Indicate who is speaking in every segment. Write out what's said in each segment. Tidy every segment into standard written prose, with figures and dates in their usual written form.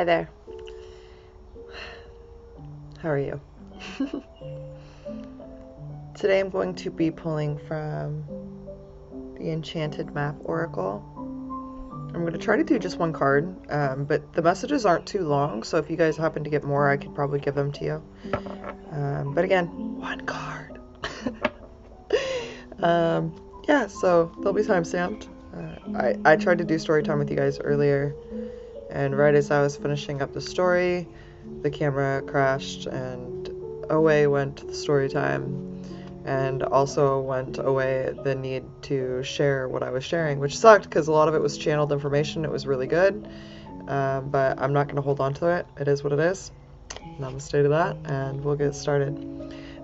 Speaker 1: Hi there. How are you? Today I'm going to be pulling from the Enchanted Map Oracle. I'm going to try to do just one card, but the messages aren't too long, so if you guys happen to get more, I could probably give them to you. But again, one card. Yeah, so they'll be time-stamped. I tried to do story time with you guys earlier, and right as I was finishing up the story, the camera crashed, and away went the story time, and also went away the need to share what I was sharing, which sucked because a lot of it was channeled information. It was really good, but I'm not going to hold on to it. It is what it is. Namaste to that, and we'll get started.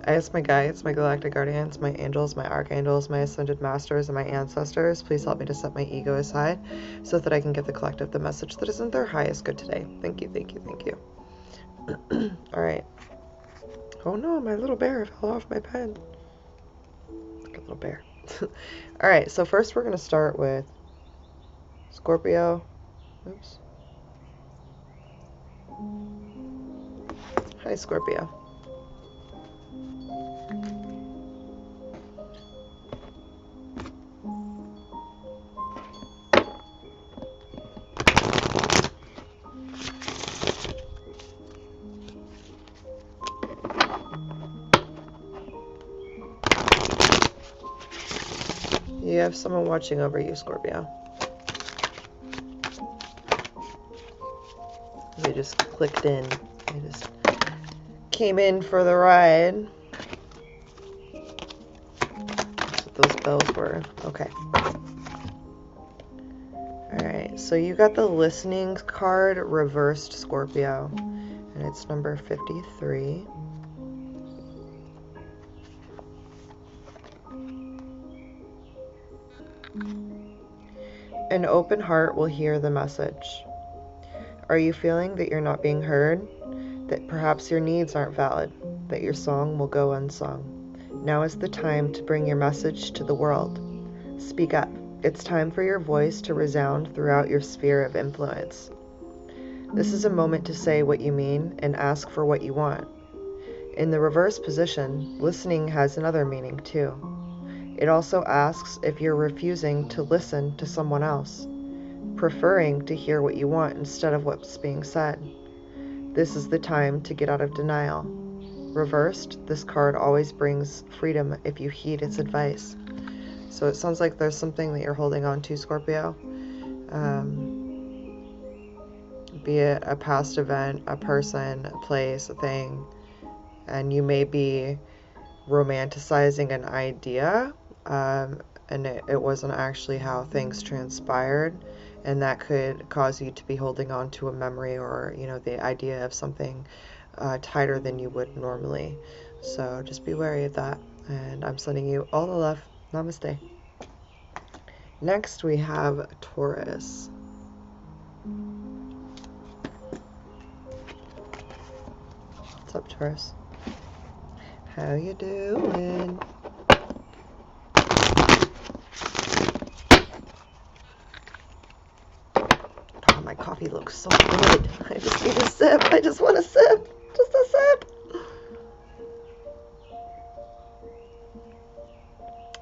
Speaker 1: I ask my guides, my galactic guardians, my angels, my archangels, my ascended masters, and my ancestors, please help me to set my ego aside so that I can give the collective the message that is in their highest good today. Thank you, thank you, thank you. Alright. Oh no, my little bear fell off my pen. Like a little bear. Alright, so first we're going to start with Scorpio. Oops. Hi, Scorpio. You have someone watching over you, Scorpio. They just clicked in. They just came in for the ride. That's what those bells were. Okay. Alright, so you got the listening card reversed, Scorpio. And it's number 53. An open heart will hear the message. Are you feeling that you're not being heard? That perhaps your needs aren't valid? That your song will go unsung? Now is the time to bring your message to the world. Speak up. It's time for your voice to resound throughout your sphere of influence. This is a moment to say what you mean and ask for what you want. In the reverse position, listening has another meaning too. It also asks if you're refusing to listen to someone else, preferring to hear what you want instead of what's being said. This is the time to get out of denial. Reversed, this card always brings freedom if you heed its advice. So it sounds like there's something that you're holding on to, Scorpio. Be it a past event, a person, a place, a thing. And you may be romanticizing an idea, and it wasn't actually how things transpired, and that could cause you to be holding on to a memory or, you know, the idea of something tighter than you would normally. So just be wary of that, and I'm sending you all the love. Namaste. Next we have Taurus. What's up, Taurus? How you doing? Oh, my coffee looks so good. I just need a sip. I just want a sip. Just a sip.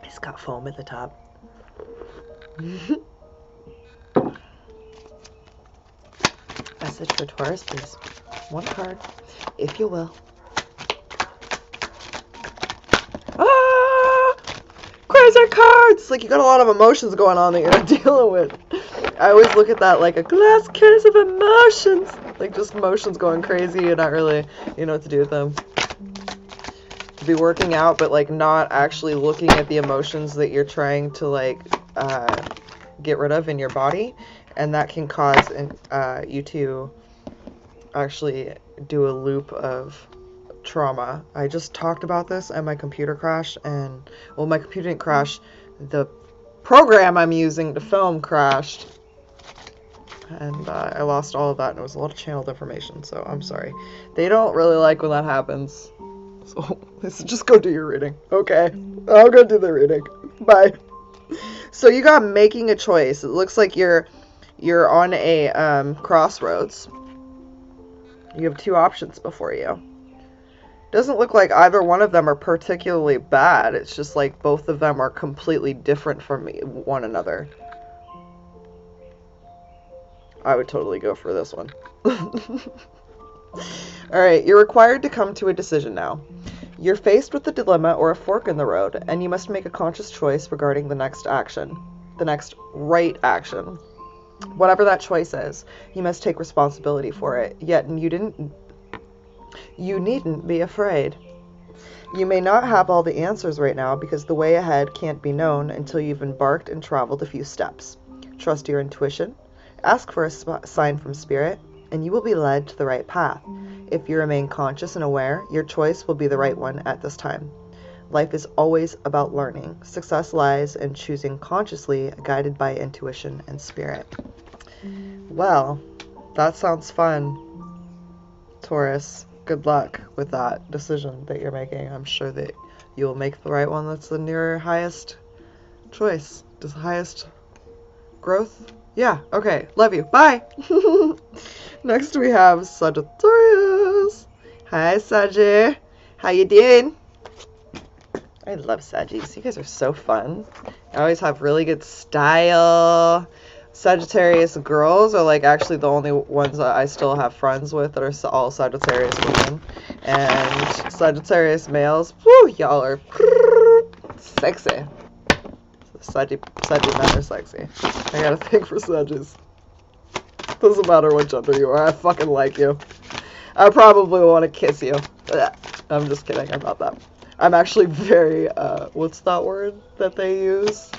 Speaker 1: It's got foam at the top. Message for Taurus, please. One card, if you will. Crazy cards! Like, you got a lot of emotions going on that you're not dealing with. I always look at that like a glass case of emotions. Like, just emotions going crazy and not really, you know what to do with them. Be working out, but, like, not actually looking at the emotions that you're trying to, like, get rid of in your body. And that can cause you to actually do a loop of trauma. I just talked about this and my computer crashed, and, well, my computer didn't crash. The program I'm using to film crashed. And I lost all of that, and it was a lot of channeled information, so I'm sorry. They don't really like when that happens. So, just go do your reading. Okay. I'll go do the reading. Bye. So you got making a choice. It looks like you're on a crossroads. You have two options before you. Doesn't look like either one of them are particularly bad. It's just like both of them are completely different from one another. I would totally go for this one. Alright, you're required to come to a decision now. You're faced with a dilemma or a fork in the road, and you must make a conscious choice regarding the next action. The next right action. Whatever that choice is, you must take responsibility for it. Yet you needn't be afraid. You may not have all the answers right now because the way ahead can't be known until you've embarked and traveled a few steps. Trust your intuition, ask for a sign from spirit, and you will be led to the right path. If you remain conscious and aware, your choice will be the right one at this time. Life is always about learning. Success lies in choosing consciously, guided by intuition and spirit. Well, that sounds fun, Taurus. Good luck with that decision that you're making. I'm sure that you'll make the right one that's the nearer highest choice. Does the highest growth? Yeah, okay. Love you. Bye. Next we have Sagittarius. Hi, Saggy. How you doing? I love Saggies. You guys are so fun. I always have really good style. Sagittarius girls are like actually the only ones that I still have friends with that are all Sagittarius women. And Sagittarius males, whoo, y'all are sexy. Saggy men are sexy. I got a thing for Saggies. Doesn't matter what gender you are, I fucking like you. I probably want to kiss you. I'm just kidding about that. I'm actually very, what's that word that they use?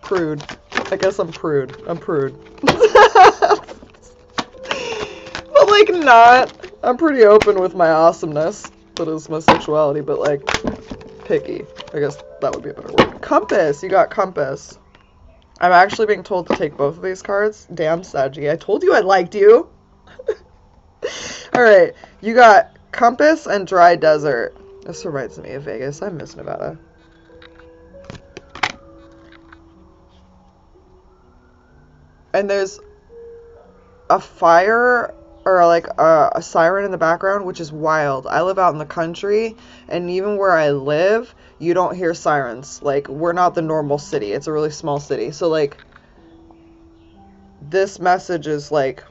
Speaker 1: Prude. I guess I'm prude. I'm prude. But like not. I'm pretty open with my awesomeness. That is my sexuality, but like picky. I guess that would be a better word. Compass. You got compass. I'm actually being told to take both of these cards. Damn, Saggy. I told you I liked you. Alright. You got compass and dry desert. This reminds me of Vegas. I miss Nevada. And there's a fire or like a siren in the background, which is wild. I live out in the country, and even where I live, you don't hear sirens. Like, we're not the normal city. It's a really small city. So, like, this message is like,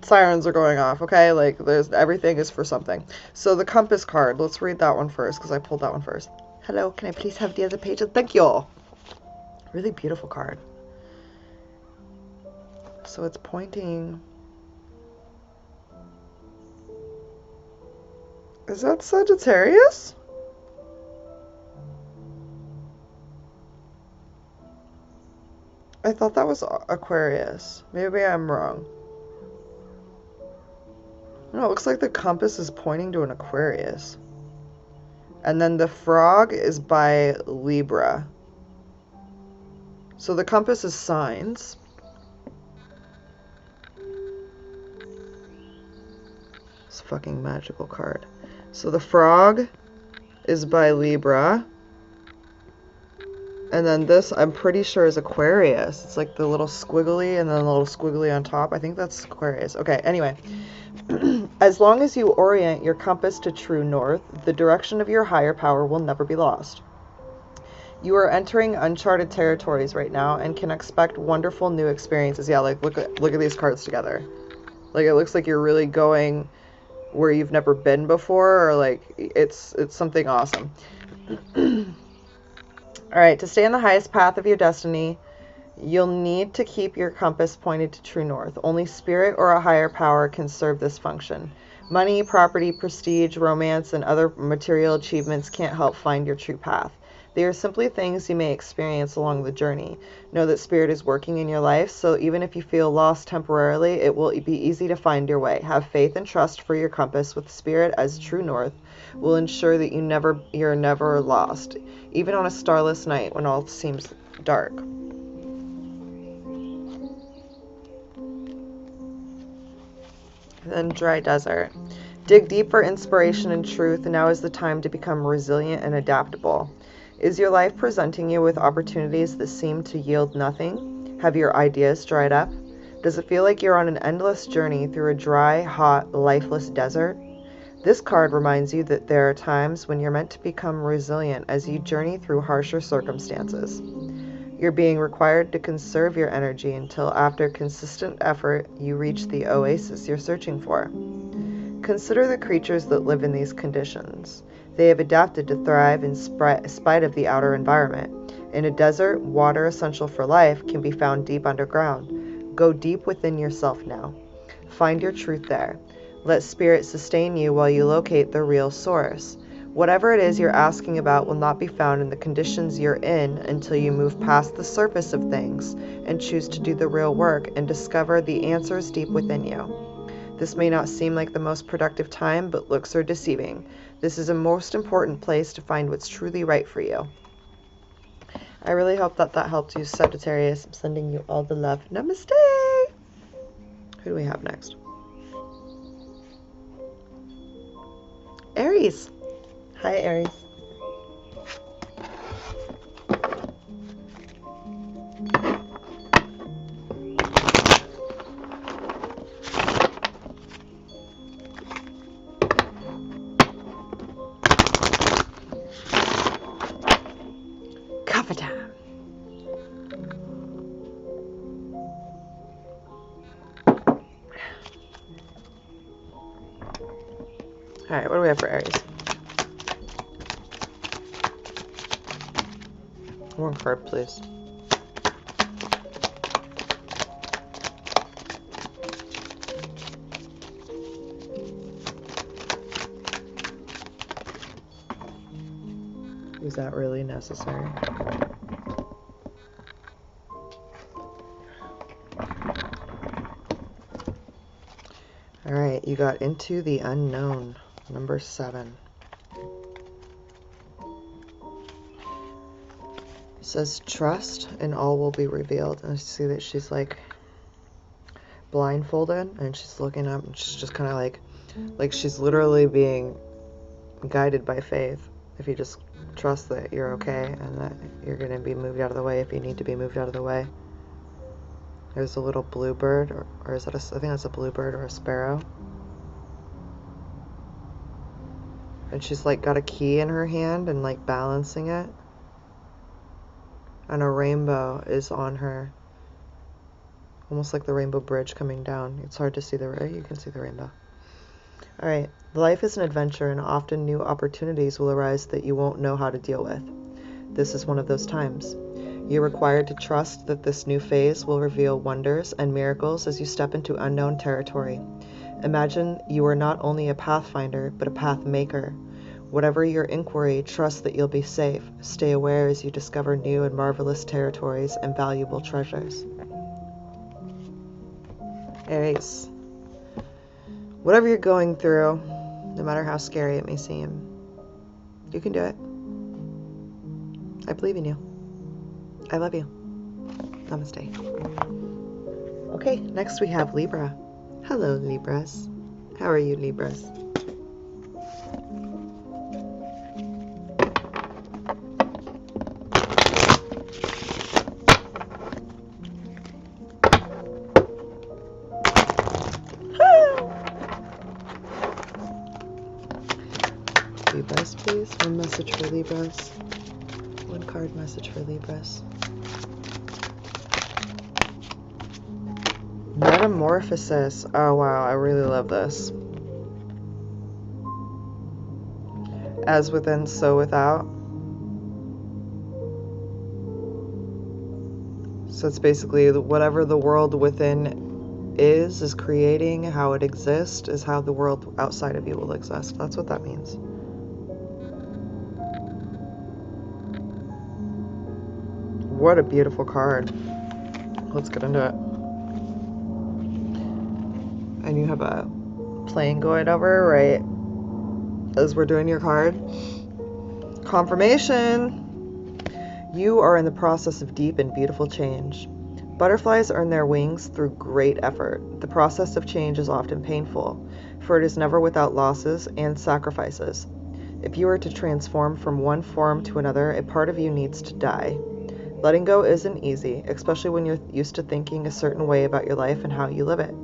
Speaker 1: sirens are going off, okay? Like, everything is for something. So, the compass card. Let's read that one first, because I pulled that one first. Hello, can I please have the other page? Thank you all. Really beautiful card. So it's pointing. Is that Sagittarius? I thought that was Aquarius. Maybe I'm wrong. No, it looks like the compass is pointing to an Aquarius. And then the frog is by Libra. So the compass is signs. It's a fucking magical card. So the frog is by Libra. And then this, I'm pretty sure, is Aquarius. It's like the little squiggly and then the little squiggly on top. I think that's Aquarius. Okay, anyway. As long as you orient your compass to true north, the direction of your higher power will never be lost. You are entering uncharted territories right now and can expect wonderful new experiences. Yeah, like look at these cards together. Like it looks like you're really going where you've never been before, or like it's something awesome. Alright, to stay on the highest path of your destiny, you'll need to keep your compass pointed to true north. Only spirit or a higher power can serve this function. Money, property, prestige, romance, and other material achievements can't help find your true path. They are simply things you may experience along the journey. Know that spirit is working in your life, so even if you feel lost temporarily, it will be easy to find your way. Have faith and trust for your compass with spirit as true north will ensure that you're never lost, even on a starless night when all seems dark. Then dry desert. Dig deep for inspiration and truth, and now is the time to become resilient and adaptable. Is your life presenting you with opportunities that seem to yield nothing? Have your ideas dried up? Does it feel like you're on an endless journey through a dry, hot, lifeless desert? This card reminds you that there are times when you're meant to become resilient as you journey through harsher circumstances. You're being required to conserve your energy until after consistent effort you reach the oasis you're searching for. Consider the creatures that live in these conditions. They have adapted to thrive in spite of the outer environment. In a desert, water essential for life can be found deep underground. Go deep within yourself now. Find your truth there. Let spirit sustain you while you locate the real source. Whatever it is you're asking about will not be found in the conditions you're in until you move past the surface of things and choose to do the real work and discover the answers deep within you. This may not seem like the most productive time, but looks are deceiving. This is a most important place to find what's truly right for you. I really hope that helped you, Sagittarius. I'm sending you all the love. Namaste! Who do we have next? Aries. Hi, Aries. Coffee time. All right, what do we have for Aries? One card, please. Is that really necessary? All right, you got Into the Unknown, number 7. It says, trust and all will be revealed. And I see that she's like blindfolded and she's looking up and she's just kind of like she's literally being guided by faith. If you just trust that you're okay and that you're going to be moved out of the way if you need to be moved out of the way. There's a little bluebird, or is that I think that's a bluebird or a sparrow. And she's like got a key in her hand and like balancing it. And a rainbow is on her. Almost like the rainbow bridge coming down. It's hard to see you can see the rainbow. Alright, life is an adventure and often new opportunities will arise that you won't know how to deal with. This is one of those times. You're required to trust that this new phase will reveal wonders and miracles as you step into unknown territory. Imagine you are not only a pathfinder, but a path maker. Whatever your inquiry, trust that you'll be safe. Stay aware as you discover new and marvelous territories and valuable treasures. Aries. Whatever you're going through, no matter how scary it may seem, you can do it. I believe in you. I love you. Namaste. Okay, next we have Libra. Hello, Libras. How are you, Libras? Libras, please. One message for Libras. One card message for Libras. Metamorphosis. Oh wow, I really love this. As within, so without. So it's basically whatever the world within is creating, how it exists, is how the world outside of you will exist. That's what that means. What a beautiful card. Let's get into it. And you have a plane going over right as we're doing your card. Confirmation. You are in the process of deep and beautiful change. Butterflies earn their wings through great effort. The process of change is often painful, for it is never without losses and sacrifices. If you are to transform from one form to another, a part of you needs to die. Letting go isn't easy, especially when you're used to thinking a certain way about your life and how you live it.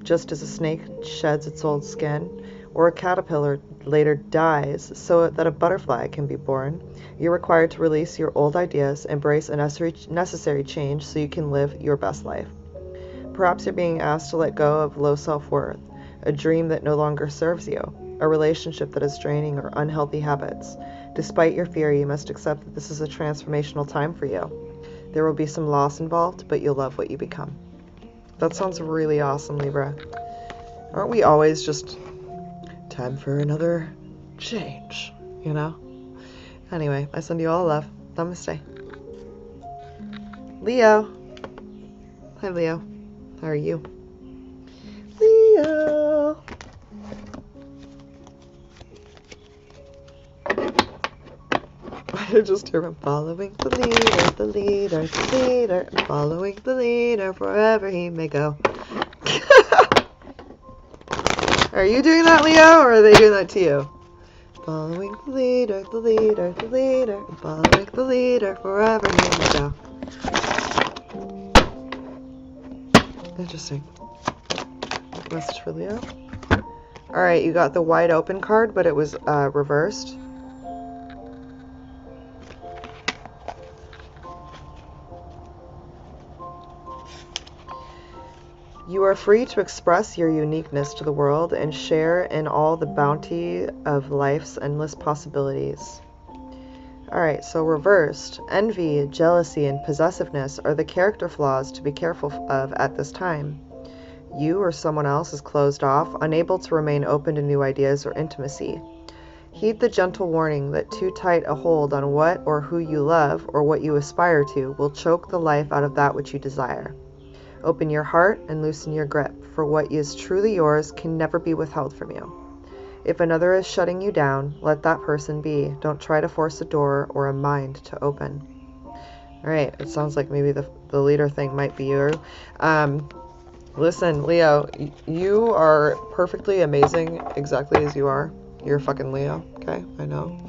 Speaker 1: Just as a snake sheds its old skin, or a caterpillar later dies so that a butterfly can be born, you're required to release your old ideas, embrace a necessary change so you can live your best life. Perhaps you're being asked to let go of low self-worth, a dream that no longer serves you, a relationship that is draining, or unhealthy habits. Despite your fear, you must accept that this is a transformational time for you. There will be some loss involved, but you'll love what you become. That sounds really awesome, Libra. Aren't we always just time for another change, you know? Anyway, I send you all love. Namaste. Leo. Hi, Leo. How are you? Leo. I just hear him following the leader, the leader, the leader, and following the leader wherever he may go. Are you doing that, Leo, or are they doing that to you? Following the leader, the leader, the leader, and following the leader wherever he may go. Interesting. Message for Leo. Alright, you got the wide open card, but it was reversed. You are free to express your uniqueness to the world and share in all the bounty of life's endless possibilities. Alright, so reversed. Envy, jealousy, and possessiveness are the character flaws to be careful of at this time. You or someone else is closed off, unable to remain open to new ideas or intimacy. Heed the gentle warning that too tight a hold on what or who you love or what you aspire to will choke the life out of that which you desire. Open your heart and loosen your grip, for what is truly yours can never be withheld from you. If another is shutting you down, let that person be. Don't try to force a door or a mind to open. Alright, it sounds like maybe the leader thing might be you. Listen, Leo, you are perfectly amazing exactly as you are. You're a fucking Leo, okay? I know.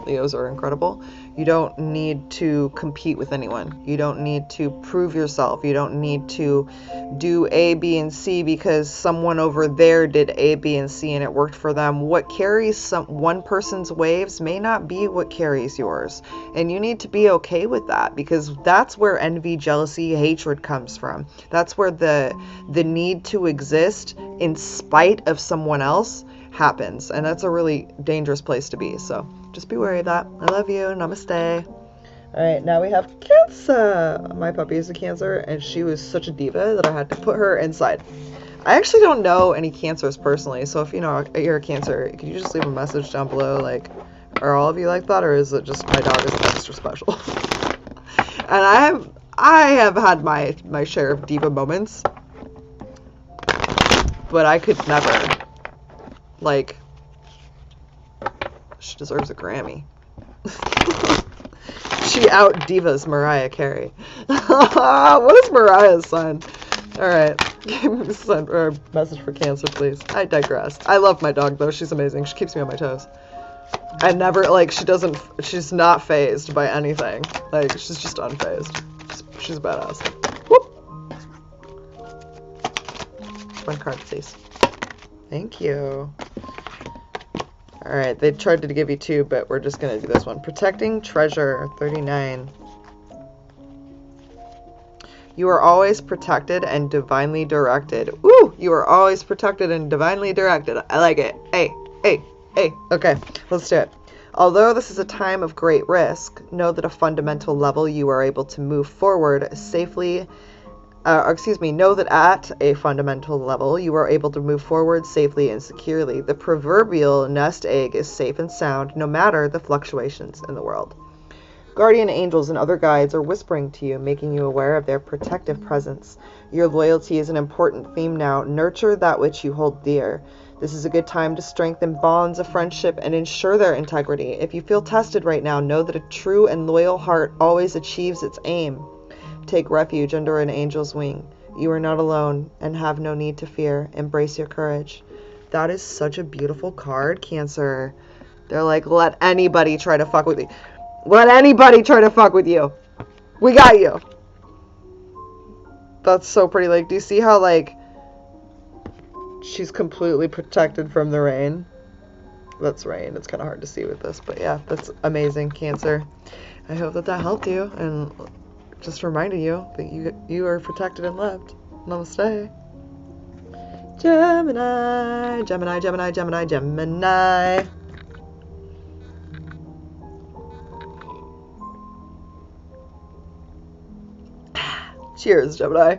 Speaker 1: Leos are incredible. You don't need to compete with anyone. You don't need to prove yourself. You don't need to do A, B, and C because someone over there did A, B, and C and it worked for them. What carries one person's waves may not be what carries yours. And you need to be okay with that because that's where envy, jealousy, hatred comes from. That's where the need to exist in spite of someone else happens, and that's a really dangerous place to be, so just be wary of that. I love you. Namaste. Alright, now we have Cancer. My puppy is a Cancer, and she was such a diva that I had to put her inside. I actually don't know any Cancers personally, so if you know you're a Cancer, could you just leave a message down below, like, are all of you like that, or is it just my dog is extra special? And I have had my share of diva moments, but I could never. Like, she deserves a Grammy. She out divas Mariah Carey. What is Mariah's sign? Alright, send her a message for Cancer, please. I digress. I love my dog, though. She's amazing. She keeps me on my toes. I never, like, she's not fazed by anything. Like, she's just unfazed. She's a badass. Whoop! One card, please. Thank you. Alright, they tried to give you two, but we're just going to do this one. Protecting Treasure, 39. You are always protected and divinely directed. Woo! You are always protected and divinely directed. I like it. Hey, hey, hey. Okay, let's do it. Although this is a time of great risk, know that at a fundamental level you are able to move forward safely. Know that at a fundamental level, you are able to move forward safely and securely. The proverbial nest egg is safe and sound, no matter the fluctuations in the world. Guardian angels and other guides are whispering to you, making you aware of their protective presence. Your loyalty is an important theme now. Nurture that which you hold dear. This is a good time to strengthen bonds of friendship and ensure their integrity. If you feel tested right now, know that a true and loyal heart always achieves its aim. Take refuge under an angel's wing. You are not alone and have no need to fear. Embrace your courage. That is such a beautiful card, Cancer. They're like, let anybody try to fuck with you. Let anybody try to fuck with you. We got you. That's so pretty. Like, do you see how, like, she's completely protected from the rain? That's rain. It's kind of hard to see with this, but yeah, that's amazing, Cancer. I hope that that helped you and just reminded you that you are protected and loved. Namaste. Gemini, Gemini, Gemini, Gemini, Gemini. Cheers, Gemini.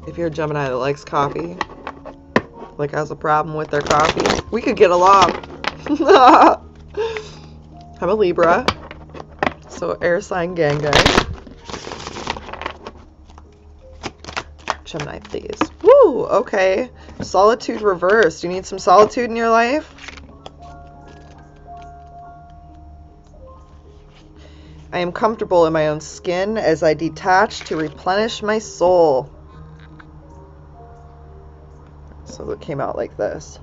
Speaker 1: If you're a Gemini that likes coffee, like has a problem with their coffee, we could get along. I'm a Libra, so air sign gang gang. Gemini, please. Woo, okay. Solitude reversed. You need some solitude in your life? I am comfortable in my own skin as I detach to replenish my soul. So it came out like this.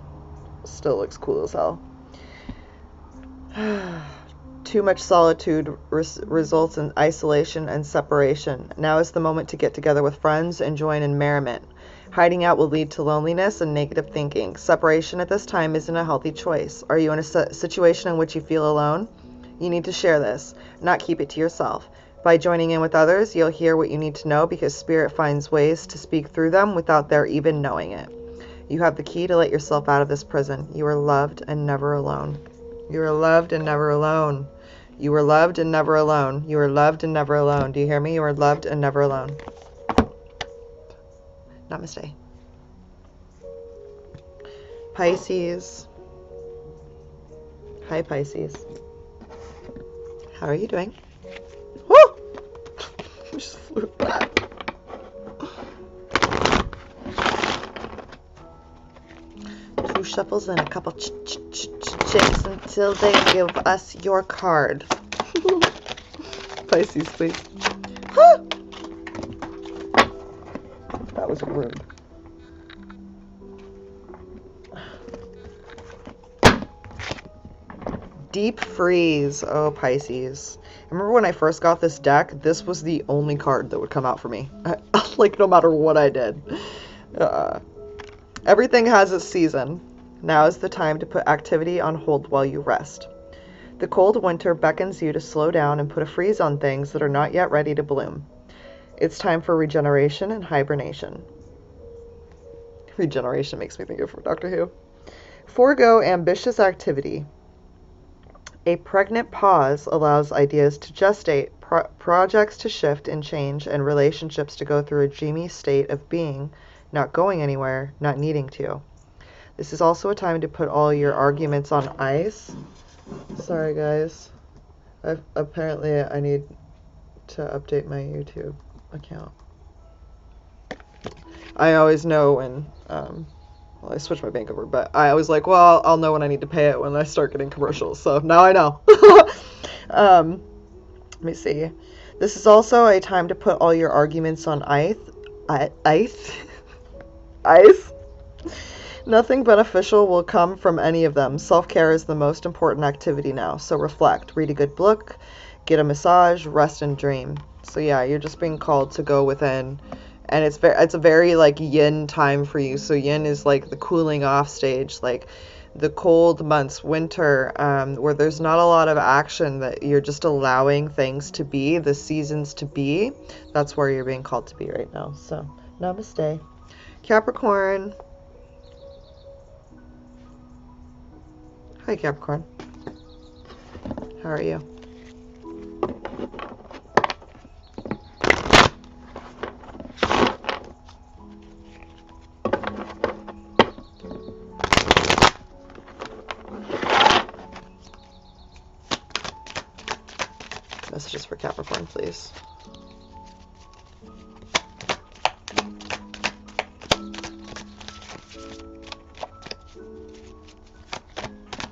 Speaker 1: Still looks cool as hell. Too much solitude results in isolation and separation. Now is the moment to get together with friends and join in merriment. Hiding out will lead to loneliness and negative thinking. Separation at this time isn't a healthy choice. Are you in a situation in which you feel alone? You need to share this, not keep it to yourself. By joining in with others, you'll hear what you need to know because Spirit finds ways to speak through them without their even knowing it. You have the key to let yourself out of this prison. You are loved and never alone. You are loved and never alone. You are loved and never alone. You are loved and never alone. Do you hear me? You are loved and never alone. Namaste. Pisces. Hi, Pisces. How are you doing? Woo! Just flew back. Two shuffles and a couple chicks until they give us your card. Pisces, please. Huh! That was rude. Deep Freeze. Oh, Pisces. I remember when I first got this deck, this was the only card that would come out for me. Like, no matter what I did. Everything has its season. Now is the time to put activity on hold while you rest. The cold winter beckons you to slow down and put a freeze on things that are not yet ready to bloom. It's time for regeneration and hibernation. Regeneration makes me think of Doctor Who. Forego ambitious activity. A pregnant pause allows ideas to gestate, projects to shift and change, and relationships to go through a dreamy state of being, not going anywhere, not needing to. This is also a time to put all your arguments on ice. Sorry, guys. Apparently, I need to update my YouTube account. I always know when, well, I switched my bank over, but I was like, well, I'll know when I need to pay it when I start getting commercials. So now I know. Let me see. This is also a time to put all your arguments on ice. Ice. Nothing beneficial will come from any of them. Self-care is the most important activity now. So reflect, read a good book, get a massage, rest and dream. So yeah, you're just being called to go within. And it's a very like yin time for you. So yin is like the cooling off stage, like the cold months, winter, where there's not a lot of action, that you're just allowing things to be, the seasons to be. That's where you're being called to be right now. So namaste. Capricorn. Hi, Capricorn. How are you? Messages for Capricorn, please.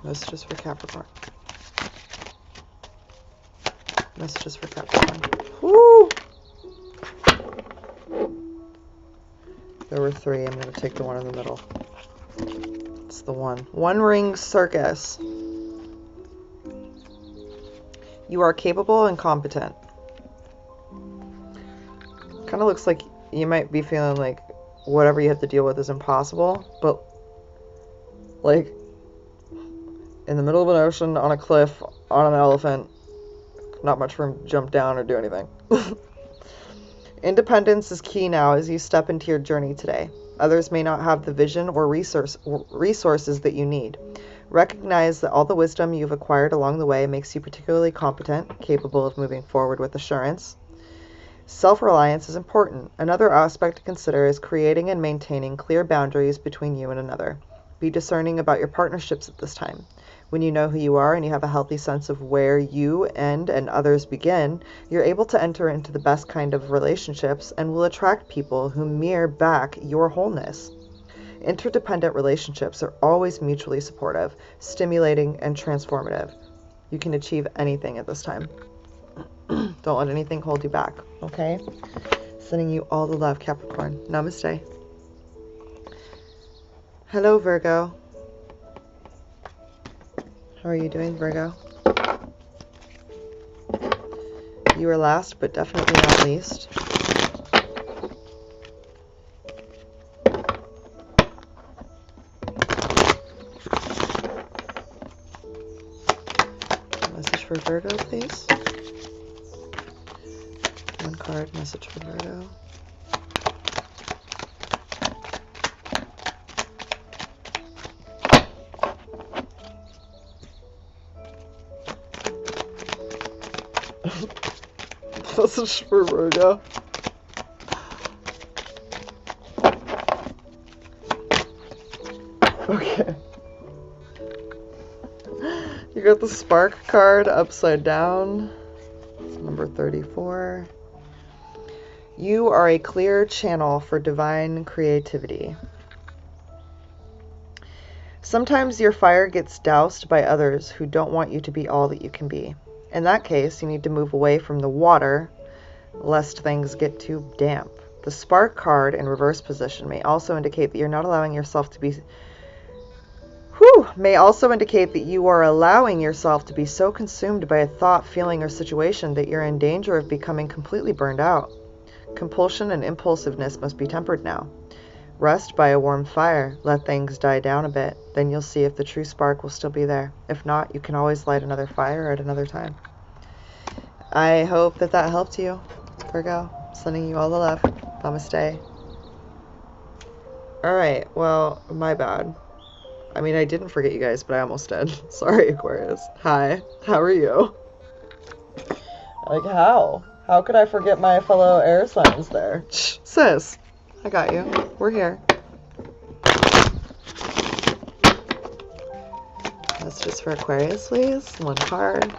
Speaker 1: Messages for Capricorn. Messages for Capricorn. Woo! There were three. I'm going to take the one in the middle. It's the one. One ring circus. You are capable and competent. Kind of looks like you might be feeling like whatever you have to deal with is impossible, but like in the middle of an ocean, on a cliff, on an elephant, not much room to jump down or do anything. Independence is key now as you step into your journey today. Others may not have the vision or resources that you need. Recognize that all the wisdom you've acquired along the way makes you particularly competent, capable of moving forward with assurance. Self-reliance is important. Another aspect to consider is creating and maintaining clear boundaries between you and another. Be discerning about your partnerships at this time. When you know who you are and you have a healthy sense of where you end and others begin, you're able to enter into the best kind of relationships and will attract people who mirror back your wholeness. Interdependent relationships are always mutually supportive, stimulating, and transformative. You can achieve anything at this time. Don't let anything hold you back, okay? Sending you all the love, Capricorn. Namaste. Hello, Virgo. How are you doing, Virgo? You are last, but definitely not least. Message for Virgo, please. One card, message for Virgo. Message for Virgo. Okay. You got the spark card upside down. It's number 34. You are a clear channel for divine creativity. Sometimes your fire gets doused by others who don't want you to be all that you can be. In that case, you need to move away from the water, lest things get too damp. The spark card in reverse position may also indicate that you're not allowing yourself to be... may also indicate that you are allowing yourself to be so consumed by a thought, feeling, or situation that you're in danger of becoming completely burned out. Compulsion and impulsiveness must be tempered now. Rest by a warm fire. Let things die down a bit. Then you'll see if the true spark will still be there. If not, you can always light another fire at another time. I hope that helped you, Virgo. Sending you all the love. Namaste. Alright, well, my bad. I mean, I didn't forget you guys, but I almost did. Sorry, Aquarius. Hi. How are you? Like, how? How could I forget my fellow air signs there? Shh, sis. I got you. We're here. That's just for Aquarius, please. One card.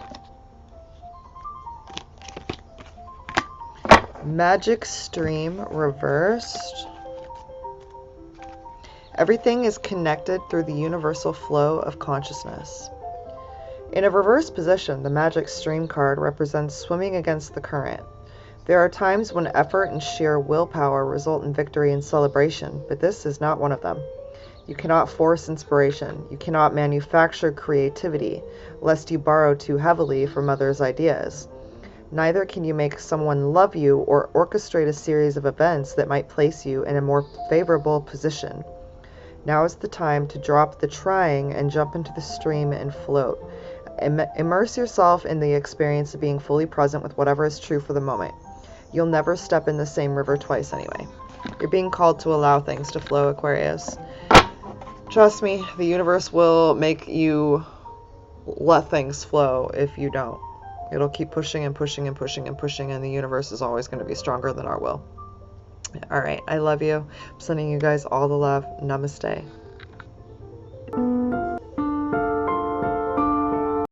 Speaker 1: Magic Stream reversed. Everything is connected through the universal flow of consciousness. In a reverse position, the Magic Stream card represents swimming against the current. There are times when effort and sheer willpower result in victory and celebration, but this is not one of them. You cannot force inspiration. You cannot manufacture creativity, lest you borrow too heavily from others' ideas. Neither can you make someone love you or orchestrate a series of events that might place you in a more favorable position. Now is the time to drop the trying and jump into the stream and float. Immerse yourself in the experience of being fully present with whatever is true for the moment. You'll never step in the same river twice anyway. You're being called to allow things to flow, Aquarius. Trust me, the universe will make you let things flow if you don't. It'll keep pushing and pushing and pushing and pushing, and the universe is always going to be stronger than our will. Alright, I love you. I'm sending you guys all the love. Namaste.